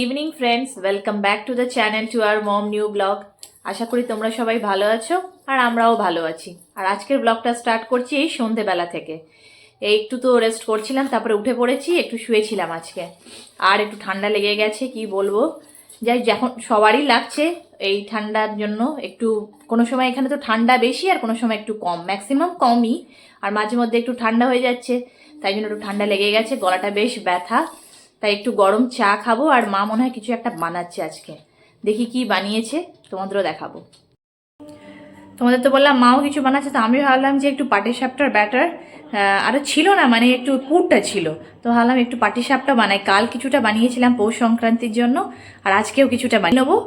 Evening friends, welcome back to the channel to our mom new blog. আশা করি তোমরা সবাই ভালো আছো আর আমরাও ভালো আছি। আর আজকের ব্লগটা স্টার্ট করছি এই সন্ধেবেলা থেকে। এই একটু তো রেস্ট করছিলাম, তারপরে উঠে পড়েছি, একটু শুয়েছিলাম আজকে। আর একটু ঠান্ডা লেগে গেছে, কি বলবো, যাই যখন সবারই লাগছে এই ঠান্ডার জন্য। একটু কোনো সময় এখানে তো ঠান্ডা বেশি আর কোনো সময় একটু কম, ম্যাক্সিমাম কমই, আর মাঝে মধ্যে একটু ঠান্ডা হয়ে যাচ্ছে, তাই জন্য একটু ঠান্ডা লেগে গেছে, গলাটা বেশ ব্যথা। তাই একটু গরম চা খাবো, আর মা মনে হয় কিছু একটা বানাচ্ছে আজকে, দেখি কি বানিয়েছে তোমাদেরও দেখাবো। তোমাদের তো বললাম মাও কিছু বানাচ্ছে, তো আমি ভাবলাম যে একটু পাটিসাপটার ব্যাটার আরও ছিল না, মানে একটু পুরটা ছিল, তো ভাবলাম একটু পাটিসাপটা বানাই। কাল কিছুটা বানিয়েছিলাম পৌষ সংক্রান্তির জন্য, আর আজকেও কিছুটা বানিয়ে নেবো।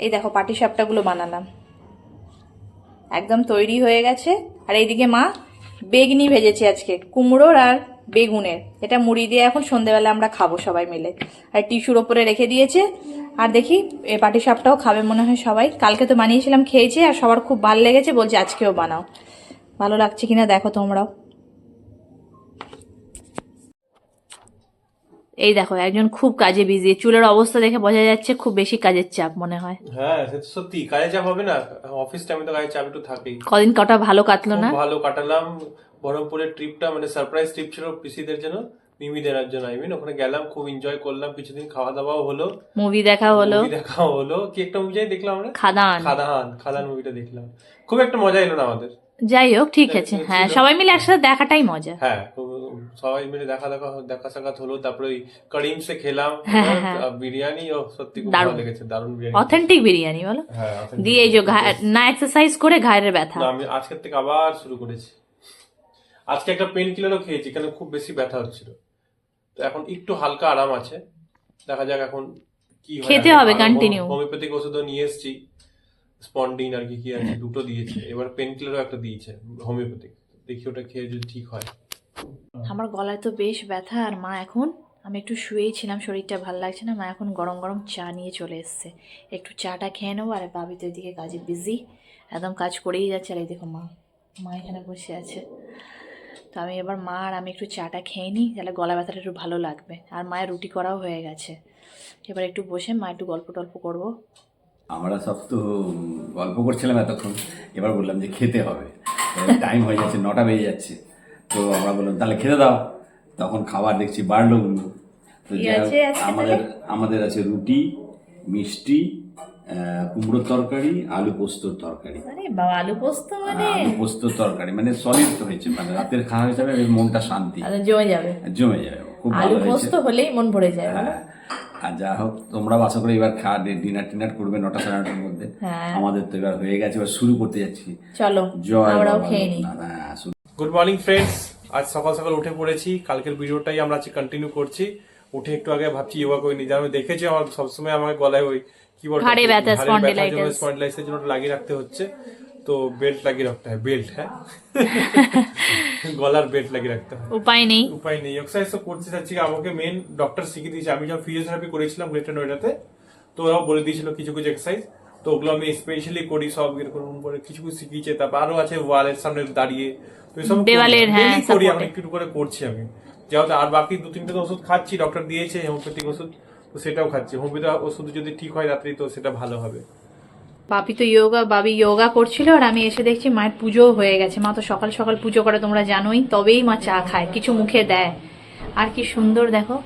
এই দেখো পাটিসাপটাগুলো বানালাম, একদম তৈরি হয়ে গেছে। আর এইদিকে মা বেগনি ভেজেছে আজকে, কুমড়োর আর বেগুনের, এটা মুড়ি দিয়ে এখন সন্ধেবেলা আমরা খাবো সবাই মিলে। আর টিস্যুর ওপরে রেখে দিয়েছে। আর দেখি এই পাটিসাপটাও খাবে মনে হয় সবাই, কালকে তো বানিয়েছিলাম, খেয়েছে, আর সবার খুব ভালো লেগেছে, বলছে আজকেও বানাও। ভালো লাগছে কিনা দেখো তোমরাও। এই দেখো একজন খুব কাজে বিজি, চুলের অবস্থা দেখে বোঝা যাচ্ছে খুব বেশি কাজের চাপ মনে হয়। হ্যাঁ সে তো সত্যি, কাজের চাপ হবে না, অফিস টাইমে তো কাজের চাপ একটু থাকেই। কদিন কটা ভালো কাটলো না? খুব ভালো কাটালাম। বহরমপুরের ট্রিপটা মানে সারপ্রাইজ ট্রিপ ছিল পিসিদের জন্য, মিমি দেওয়ার জন্য। ওখানে গেলাম, খুব এনজয় করলাম, কিছুদিন খাওয়া দাওয়াও হলো, মুভি দেখা হলো। মুভি দেখাও হলো। কি একটা মুভি দেখলাম আমরা, খাদান। খাদান খাদান মুভিটা দেখলাম। খুব একটা মজা এলো না আমাদের। যাই হোক, ঠিক আছে, হ্যাঁ সবাই মিলে একসাথে দেখাটাই মজা। হ্যাঁ সবাই মিলে দেখা সাক্ষাৎ হলো। তারপরে ওই করিমসে খেলাম বিরিয়ানি, ও সত্যি খুব ভালো লেগেছে, দারুণ বিরিয়ানি, অথেন্টিক বিরিয়ানি বলো। হ্যাঁ দিয়ে এই যে না এক্সারসাইজ করে ঘাড়ের ব্যথা। আমি আজকের থেকে আবার শুরু করেছি। আজকে একটা পেন কিলারও খেয়েছি, কেন খুব বেশি ব্যথা হচ্ছিল, তো এখন একটু হালকা আরাম আছে। দেখা যাক এখন কি হয়। খেতে হবে কন্টিনিউ। হোমিওপ্যাথিক ওষুধও নিয়ে এসেছি, স্পন্ডিন আর কি আছে, দুটো দিয়েছে, এবার পেন কিলারও একটা দিয়েছে হোমিওপ্যাথিক, দেখি ওটা খেয়ে যদি ঠিক হয়। আমার গলায় তো বেশ ব্যথা, আর মা এখন, আমি একটু শুয়েই ছিলাম, শরীরটা ভালো লাগছে না, মা এখন গরম গরম চা নিয়ে চলে এসছে, একটু চাটা খেয়ে নেবো। আর ভাবি তো এদিকে কাজে বিজি, একদম কাজ করেই যাচ্ছে। আর এই দেখো মা মা এখানে বসে আছে। তো আমি এবার মা আর আমি একটু চাটা খেয়ে নিই, তাহলে গলা ব্যথাটা একটু ভালো লাগবে। আর মায়ের রুটি করাও হয়ে গেছে, এবার একটু বসে মা একটু গল্প টল্প করবো। আমরা সব তো গল্প করছিলাম এতক্ষণ, এবার বললাম যে খেতে হবে, টাইম হয়ে যাচ্ছে, 9টা বেজে যাচ্ছে। তো আমরা বললাম তাহলে খেতে দাও, তখন খাবার দেখছি বাড়লো গুলো। তো আমাদের আছে রুটি, মিষ্টি, কুমড়োর তরকারি, আলু পোস্তর তরকারি। আরে বাবা, আলু পোস্ত মানে আলু পোস্তর তরকারি মানে সলিড তো হয়েছে, মানে রাতের খাওয়া হিসাবে মনটা শান্তি, জমে যাবে, জমে যাবে, খুব ভালো আলু হয়েছে। পোস্ত হলেই মন ভরে যায়। আর যা হোক, তোমরা আশা করে এবার ডিনার টিনার করবে 9টা সাড়ে 9টার মধ্যে। আমাদের তো এবার হয়ে গেছে, এবার শুরু করতে যাচ্ছি। চলো আমরাও খেয়ে নিই। গুড মর্নিং ফ্রেন্ডস, আজ সকাল সকাল উঠে পড়েছি। কালকের ভিডিওটাই আমরা আজকে কন্টিনিউ করছি। উঠে একটু আগে ভাবছি যোগা করে নিই, আমি দেখেছি আমার সবসময় আমাকে গলায় ওই কি বলবো ঘাড়ে ব্যথা, স্পন্ডিলাইটিসের জন্য লাগিয়ে রাখতে হচ্ছে, তো বেল্ট লাগিয়ে রাখতে হয়, বেল্ট, হ্যাঁ গলার বেল্ট লাগিয়ে রাখতে হয়, উপায় নেই। এক্সারসাইজ তো করতে চাচ্ছি। আমাকে মেন ডক্টর শিখিয়ে দিয়েছে, আমি যখন ফিজিওথেরাপি করেছিলাম গ্রেটার নোয়েডাতে, তো ওরাও বলে দিয়েছিল কিছু কিছু এক্সারসাইজ, তো ওগুলো আমি স্পেশালি করি সব, এরকম করে কিছু কিছু শিখিয়েছে। তারপর আরো আছে ওয়ালের সামনে দাঁড়িয়ে, তো এসব করি, আমি একটু করে করছি আমি, যেহেতু আর বাকি 2-3টা ওষুধ খাচ্ছি, ডক্টর দিয়েছে হোমিওপ্যাথিক ওষুধ, তো সেটাও খাচ্ছি। হোমিওপ্যাথিক ওষুধ যদি ঠিক হয় রাত্রি, তো সেটা ভালো হবে। বাবি যোগা করছিল, আর আমি এসে দেখছি মায়ের পুজোও হয়ে গেছে। মা তো সকাল সকাল পুজো করে, তোমরা জানোই, তবেই মা চা খায়, কিছু মুখে দেয়। আর কি সুন্দর দেখো,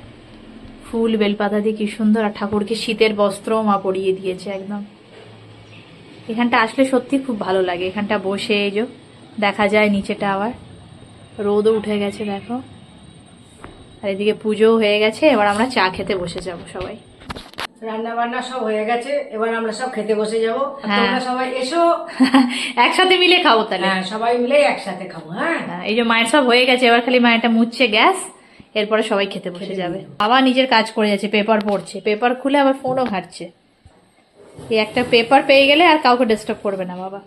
ফুল বেলপাতা দিয়ে কি সুন্দর, আর ঠাকুরকে শীতের বস্ত্রও মা পরিয়ে দিয়েছে একদম। এখানটা আসলে সত্যি খুব ভালো লাগে, এখানটা বসে এই যে দেখা যায় নিচেটা, আবার রোদও উঠে গেছে দেখো। আর এদিকে পুজোও হয়ে গেছে, এবার আমরা চা খেতে বসে যাব সবাই। রান্না বান্না সব হয়ে গেছে, এবার আমরা সব খেতে বসে যাবো। তোমরা সবাই এসো, একসাথে মিলে খাবো তাহলে। হ্যাঁ সবাই মিলে একসাথে খাবো। হ্যাঁ এই যে মায়ের সব হয়ে গেছে, এবার খালি মায়েরটা মুছছে গ্যাস, এরপরে সবাই খেতে বসে যাবে। বাবা নিজের কাজ করে যাচ্ছে, পেপার পড়ছে, পেপার খুলে আবার ফোনও ঘাটছে। এই একটা পেপার পেয়ে গেলে আর কাউকে ডিস্টার্ব করবে না বাবা।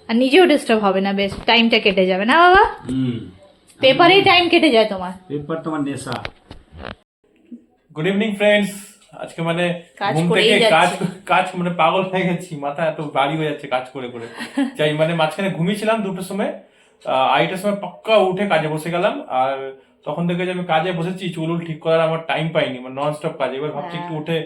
আর নিজেও ডিস্টার্ব হবে না, বেশ টাইমটা কেটে যাবে না বাবা? পেপারেই টাইম কেটে যায় তোমার। পেপার তোমার নেশা। Good evening friends. আজকে মানে কাজ ঘুম করেই থেকে যাচ্ছে। কাজ মানে পাগল হয়ে গেছি, মাথা এত ভারী হয়ে যাচ্ছে কাজ করে করে। যাই মানে মাঝখানে ঘুমিয়েছিলাম 2টোর সময়, 2টার সময় পাক্কা উঠে কাজে বসে গেলাম। আর তখন থেকে যে আমি কাজে বসেছি, চুল ঠিক করার আমার টাইম পাইনি, মানে নন স্টপ কাজ। এবার ভাবছি একটু উঠে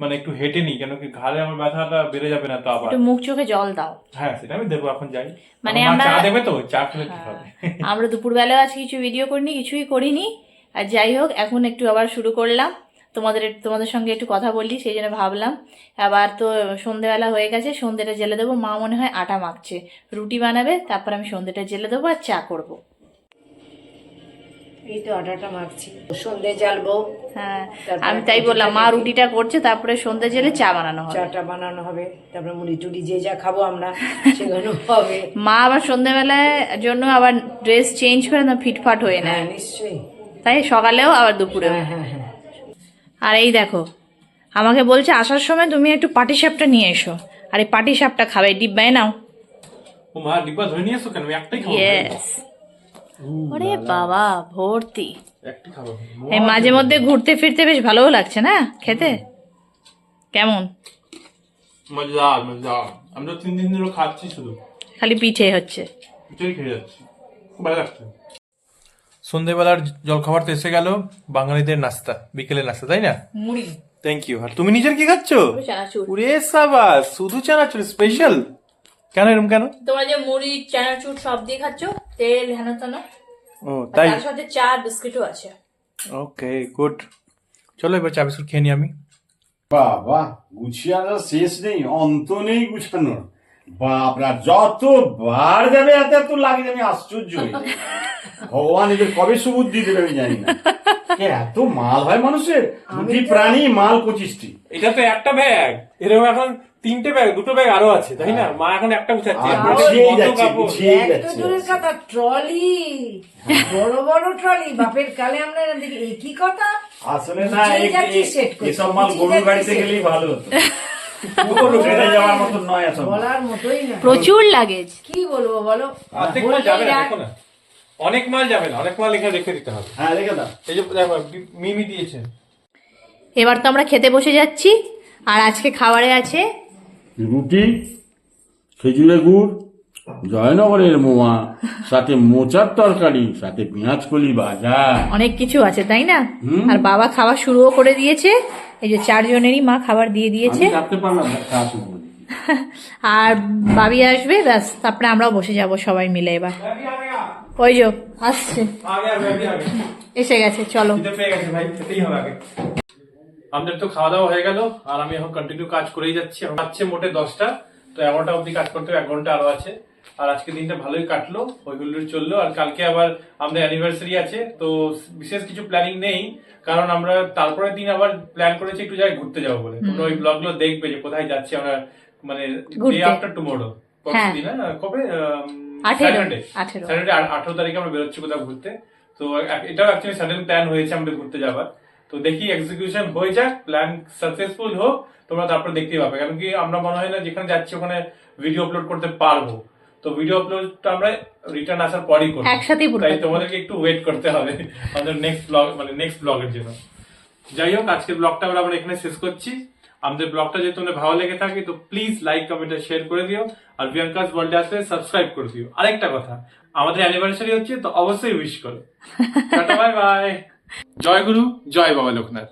মানে একটু হেঁটে নিই, কেন কি ঘাড়ে আমার ব্যথাটা বেড়ে যাবে না তো আবার। একটু মুখ চোখে জল দাও। হ্যাঁ সেটা আমি দেবো, এখন যাই। মানে আমার মা আমরা- চা দেবে তো, চা খেলে ঠিক হবে। আমরা দুপুরবেলা আজকে কিছু ভিডিও করিনি, কিছুই করিনি। আর যাই হোক, এখন একটু আবার শুরু করলাম, তোমাদের সঙ্গে একটু কথা বললি, সেই জন্য ভাবলাম। আবার তো সন্ধেবেলা হয়ে গেছে, সন্ধেটা জেলে দেবো। মা মনে হয় আটা মাখছে, রুটি বানাবে, তারপর আমি সন্ধেটা জেলে দেবো আর চা করব। এই তো আটাটা মাখছি, সন্ধে জ্বালবো, হ্যাঁ, তারপরে আমি তাই বললাম, মা রুটিটা রুটিটা করছে, তারপরে সন্ধে জেলে চা বানানো হবে। চাটা বানানো হবে, তারপরে মুড়ি টুড়ি যে যা খাবো আমরা সেগুলো হবে। মা আবার সন্ধেবেলায় জন্য আবার ড্রেস চেঞ্জ করে না, ফিটফাট হয়ে হ্যাঁ নেয়, নিশ্চয়ই। তাই সকালেও আবার দুপুরেও। হ্যাঁ হ্যাঁ হ্যাঁ। আর এই দেখো, আমাকে বলছে আসার সময় তুমি একটু পাটিসাপটা নিয়ে এসো, আর এই পাটিসাপটা খাবে, ডিব্বায় নাও। ও মা, ডিব্বা ধরে নিয়ে এসো কেন? আমি একটাই খাবো। ইয়েস। ওরে বাবা, ভর্তি। একটাই খাবো। এই মাঝে মধ্যে ঘুরতে ফিরতে বেশ ভালোও লাগছে না খেতে? কেমন? মজাদার মজাদার। আমি তো 3 দিন ধরে খাচ্ছি, শুধু খালি পিঠে হচ্ছে। পিঠেই খেয়ে যাচ্ছি, খুব ভালো লাগছে। সন্ধ্যেবেলার জলখাবার তো এসে গেল, বাঙালিদের নাস্তা, বিকেলের নাস্তা, তাই না? মুড়ি, থ্যাংক ইউ। আর তুমি নিজের কি খাচ্ছ? চানাচুর। ওরে সাবাস, শুধু চানাচুর স্পেশাল? কেন এরকম কেন? তোমরা যে মুড়ি চানাচুর সব দিয়ে খাচ্ছ, তেল হেন তেন, ও তাই? তার সাথে চা বিস্কিটও আছে। Okay good. চলো এবার চা বিস্কুট খেয়ে নি আমি। বাবা, গুছিয়ে আনার শেষ নেই, অন্ত নেই গুছানোর। বাপরা, যতবার যাবে এত এত লাগে যে আমি আশ্চর্য হই। ভগবান এদের কবে সুবুদ্ধি দেবে আমি জানি না। এত মাল হয় মানুষের, দুটি প্রাণী মাল 25টি। এটা তো একটা ব্যাগ, এরকম এখন 3টে ব্যাগ, 2টো ব্যাগ আরো আছে, তাই না? মা এখন একটা গুছাচ্ছে, আর এরপরে গুছিয়েই কত যাচ্ছে, কাপড়। গুছিয়েই এক তো যাচ্ছে। দূরের কথা, ট্রলি, বড় বড় ট্রলি। বাপের কালে আমরা দেখি একই কথা। আসলে না, গুছিয়ে যাচ্ছি, set করছি, এসব মাল গুছিয়ে গরুর যাচ্ছি, গাড়িতে set গেলেই ভালো হতো। ফেলে যাওয়ার মতন নয় এসব মাল। বলার মতোই না। প্রচুর লাগেজ। কি বলবো বলো? অর্ধেক মাল যাবে না, দেখো না, অনেক মাল যাবে না, অনেক মাল এখানে রেখে দিতে হবে। হ্যাঁ, রেখে দাও। এই যে দেখো, মিমি দিয়েছে। এবার তো আমরা খেতে বসে যাচ্ছি, আর আজকে খাবারে আছে রুটি, খেজুরের গুড়, জয়নগরের মোয়া, সাথে মোচার তরকারি, সাথে পেঁয়াজ কলি ভাজা। অনেক কিছু আছে, তাই না? আর বাবা খাওয়া শুরুও করে দিয়েছে, এই যে 4 জনেরই মা খাবার দিয়ে দিয়েছে। আমি রাখতে পারলাম না, তা শুরু করি। আর বাবি আসবে, ব্যাস, তারপরে আমরাও বসে যাব সবাই মিলে। এবার ওই যে আসছে, এসে গেছে, চলো। খিদে পেয়ে গেছে ভাই, খেতেই হবে আগে। আমাদের তো খাওয়া দাওয়া হয়ে গেল, আর আমি এখন কন্টিনিউ কাজ করেই যাচ্ছি। আমার আছে মোটে 10টা, তো 11টা অবধি কাজ করতে হবে, 1 ঘন্টা আরো আছে। আর আজকে দিনটা ভালোই কাটলো, ওইগুলো চললো। আর কালকে আবার আমাদের অ্যানিভার্সারি আছে, তো বিশেষ কিছু প্ল্যানিং নেই, কারণ আমরা তারপরের দিন আবার প্ল্যান করেছি একটু জায়গায় ঘুরতে যাবো বলে। তোমরা ওই ব্লগগুলো দেখবে যে কোথায় যাচ্ছি আমরা, মানে ডে আফটার টুমোরো। হ্যাঁ। দিন কবে? 18 স্যাটারডে 18 তারিখে আমরা বেরোচ্ছি কোথাও ঘুরতে। তো এটাও অ্যাকচুয়ালি সাডেন প্ল্যান হয়েছে আমাদের ঘুরতে যাবার। তো দেখি এক্সিকিউশন হয়ে যাক, প্ল্যান সাকসেসফুল হোক, তোমরা তারপর দেখতেই পাবে। কারণ কি আমরা মনে হয় না যেখানে যাচ্ছি ওখানে ভিডিও আপলোড করতে পারবো। তো ভিডিও আপলোডটা আমরা রিটার্ন আসার পরই করবো, একসাথেই পুরো তাই তোমাদেরকে একটু ওয়েট করতে হবে আমাদের নেক্সট ব্লগ, মানে নেক্সট ব্লগের জন্য। যাই হোক, আজকের ব্লগটা আমরা এখানে শেষ করছি। আমাদের ব্লগটা যদি তোমাদের ভালো লেগে থাকে তো প্লিজ লাইক, কমেন্ট আর শেয়ার করে দিও। আর বিয়াঙ্কাস ওয়ার্ল্ডে আসলে সাবস্ক্রাইব করে দিও। আরেকটা কথা, আমাদের অ্যানিভার্সারি হচ্ছে, তো অবশ্যই উইশ করো। Tata, bye bye. জয় গুরু, জয় বাবা লোকনাথ।